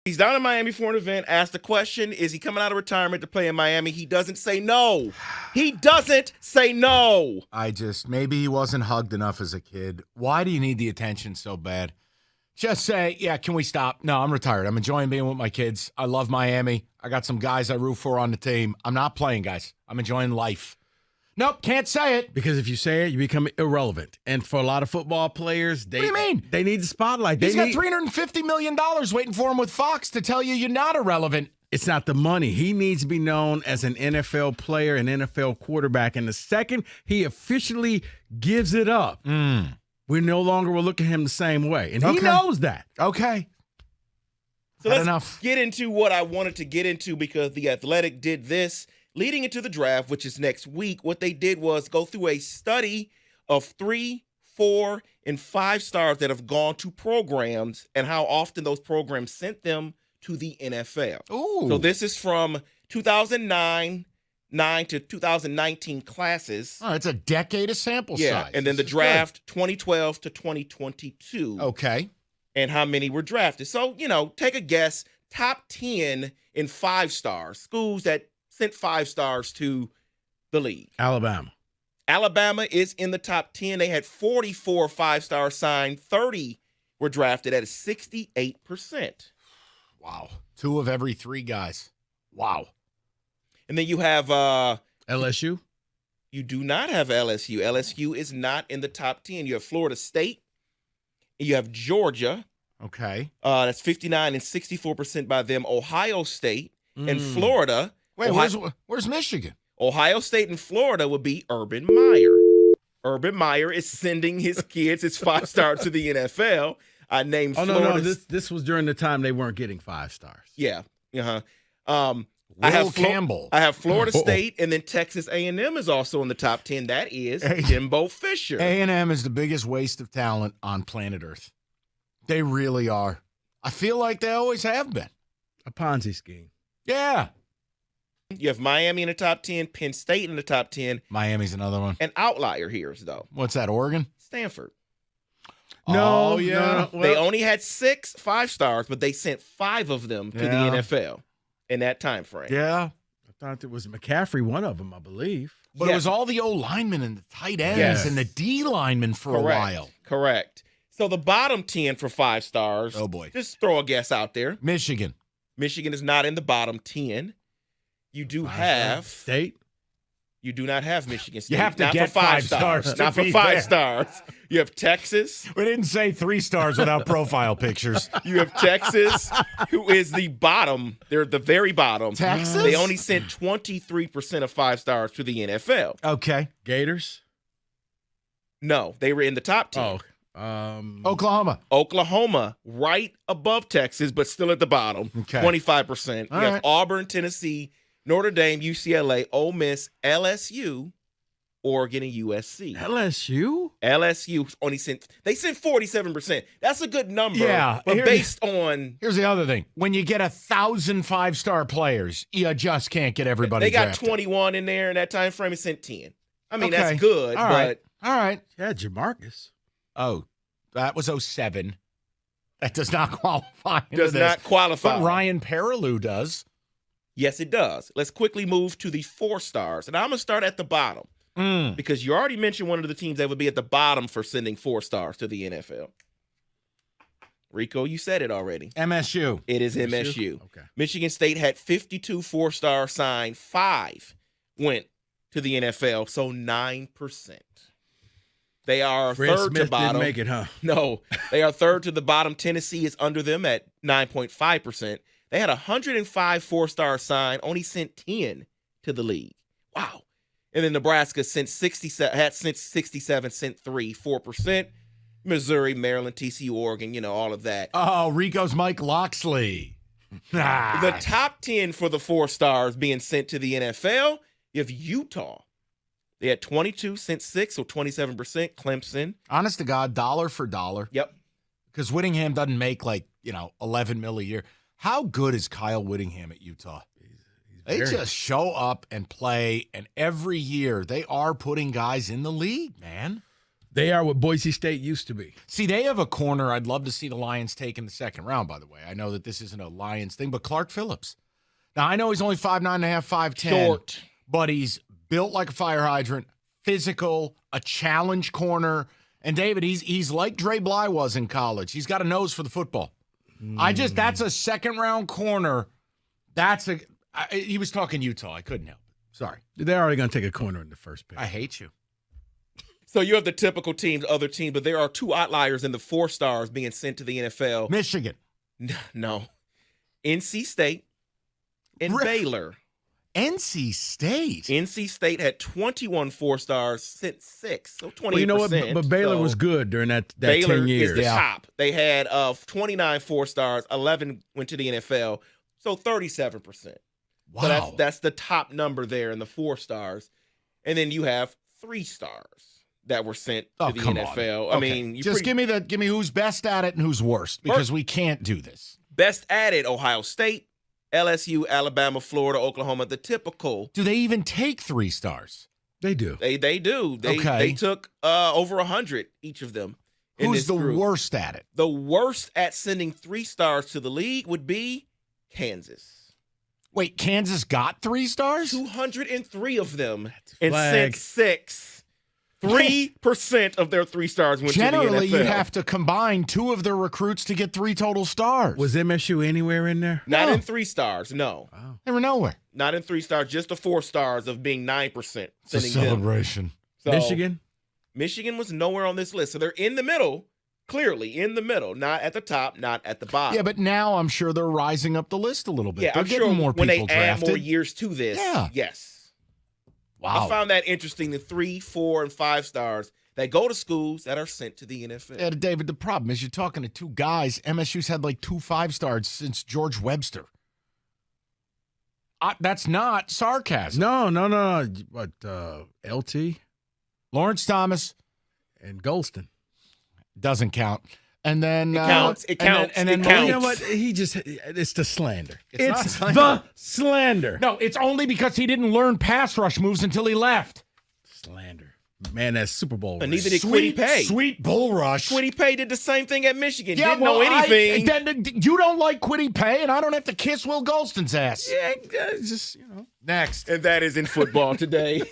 He's down in Miami for an event, asked the question, is he coming out of retirement to play in Miami? He doesn't say no. He doesn't say no. Maybe he wasn't hugged enough as a kid. Why do you need the attention so bad? Just say, yeah, can we stop? No, I'm retired. I'm enjoying being with my kids. I love Miami. I got some guys I root for on the team. I'm not playing, guys. I'm enjoying life. Nope, can't say it. Because if you say it, you become irrelevant. And for a lot of football players, what do you mean? They need the spotlight. He's got $350 million waiting for him with Fox to tell you you're not irrelevant. It's not the money. He needs to be known as an NFL player, an NFL quarterback. And the second he officially gives it up, we no longer will look at him the same way. And he knows that. Okay. So let's get into what I wanted to get into, because The Athletic did this. Leading into the draft, which is next week, what they did was go through a study of 3, 4, and 5 stars that have gone to programs and how often those programs sent them to the NFL. Ooh. So this is from 2009 to 2019 classes. Oh, it's a decade of sample size. And then the draft 2012 to 2022. Okay. And how many were drafted. So, take a guess. Top 10 in 5 stars. Schools that sent 5 stars to the league. Alabama is in the top 10. They had 44 5-stars signed. 30 were drafted at a 68%. Wow. 2 of every 3 guys. Wow. And then you have LSU. You do not have LSU. LSU is not in the top 10. You have Florida State. You have Georgia. Okay. That's 59 and 64% by them. Ohio State and Florida. Wait, where's Michigan? Ohio State and Florida would be Urban Meyer. Urban Meyer is sending his kids, his 5-stars to the NFL. I named Florida. No. This was during the time they weren't getting 5 stars. Yeah. Campbell. I have Florida State, and then Texas A&M is also in the top 10. That is Jimbo Fisher. A&M is the biggest waste of talent on planet Earth. They really are. I feel like they always have been. A Ponzi scheme. Yeah. You have Miami in the top 10, Penn State in the top 10. Miami's another one. An outlier here, though. What's that, Oregon? Stanford. No. They only had 6 5-stars, but they sent 5 of them to the NFL in that time frame. Yeah. I thought it was McCaffrey, one of them, I believe. But it was all the O linemen and the tight ends and the D linemen for a while. Correct. So the bottom 10 for 5 stars. Oh, boy. Just throw a guess out there. Michigan. Michigan is not in the bottom 10. You do have State. You do not have Michigan State. You have to not get for 5 stars. Not for 5 stars. You have Texas. We didn't say 3 stars without profile pictures. You have Texas, who is the bottom. They're the very bottom. Texas? They only sent 23% of 5 stars to the NFL. Okay. Gators? No, they were in the top 10. Oklahoma, right above Texas, but still at the bottom. Okay. 25%. All You have right. Auburn, Tennessee, Notre Dame, UCLA, Ole Miss, LSU, Oregon, and USC. LSU only sent 47%. That's a good number. Yeah, But based on here's the other thing. When you get 1,000 5-star players, you just can't get everybody they got drafted. 21 in there in that time frame and sent 10. I mean, Okay. that's good, All right. All right. Yeah, Jamarcus. Oh, that was 07. That does not qualify. Does not qualify. But Ryan Perilou does. Yes, it does. Let's quickly move to the 4 stars. And I'm going to start at the bottom because you already mentioned one of the teams that would be at the bottom for sending 4 stars to the NFL. Rico, you said it already. MSU. It is MSU. Okay. Michigan State had 52 4-stars signed. 5 went to the NFL, so 9%. They are Fred third Smith to bottom. didn't make it, huh? No, they are third to the bottom. Tennessee is under them at 9.5%. They had 105 4-stars signed, only sent 10 to the league. Wow. And then Nebraska sent 67, sent 3, 4%. Missouri, Maryland, TCU, Oregon, all of that. Oh, Rico's Mike Loxley. The top 10 for the 4 stars being sent to the NFL, you have Utah. They had 22, sent 6, so 27%. Clemson. Honest to God, dollar for dollar. Yep. Because Whittingham doesn't make $11 million a year. How good is Kyle Whittingham at Utah? They just show up and play, and every year they are putting guys in the league, man. They are what Boise State used to be. See, they have a corner I'd love to see the Lions take in the second round, by the way. I know that this isn't a Lions thing, but Clark Phillips. Now, I know he's only 5'9", 5'10", short, but he's built like a fire hydrant, physical, a challenge corner. And, David, he's like Dre Bly was in college. He's got a nose for the football. That's a second-round corner. He was talking Utah. I couldn't help it. Sorry. They're already going to take a corner in the first pick. I hate you. So you have the typical teams, other teams, but there are two outliers in the 4 stars being sent to the NFL. Michigan. No. NC State and Baylor. NC State? NC State had 21 4 stars, sent 6, so 28%. Well, you know what? But Baylor was good during that Baylor 10 years. is the top. They had 29 4 stars, 11 went to the NFL, so 37%. Wow. So that's the top number there in the 4 stars. And then you have 3 stars that were sent to the NFL. I mean, just give me who's best at it and who's worst, because we can't do this. Best at it: Ohio State, LSU, Alabama, Florida, Oklahoma. The typical. Do they even take 3 stars? They do. They do. They took over 100 each of them. Who's the worst at it? The worst at sending 3 stars to the league would be Kansas. Wait, Kansas got 3 stars? 203 of them and sent 6. 3% of their 3 stars went to the NFL. Generally, you have to combine 2 of their recruits to get 3 total stars. Was MSU anywhere in there? Not in 3 stars, no. Wow. They were nowhere. Not in 3 stars, just the 4 stars of being 9%. It's a celebration. So, Michigan? Michigan was nowhere on this list. So they're in the middle, clearly in the middle, not at the top, not at the bottom. Yeah, but now I'm sure they're rising up the list a little bit. Yeah, they're I'm getting sure more when people they add drafted. more years to this, yes. Wow. I found that interesting, the 3, 4, and 5 stars that go to schools that are sent to the NFL. Yeah, David, the problem is you're talking to 2 guys. MSU's had like 2 5-stars since George Webster. That's not sarcasm. No. What, LT? Lawrence Thomas. And Golston. Doesn't count. And then it counts. And then You know what? It's the slander. It's the slander. No, it's only because he didn't learn pass rush moves until he left. Slander. Man, that's Super Bowl. And neither did Kwity Paye. Sweet bull rush. Kwity Paye did the same thing at Michigan. Didn't know anything. You don't like Kwity Paye, and I don't have to kiss Will Golston's ass. Yeah, just, Next. And that is in football today.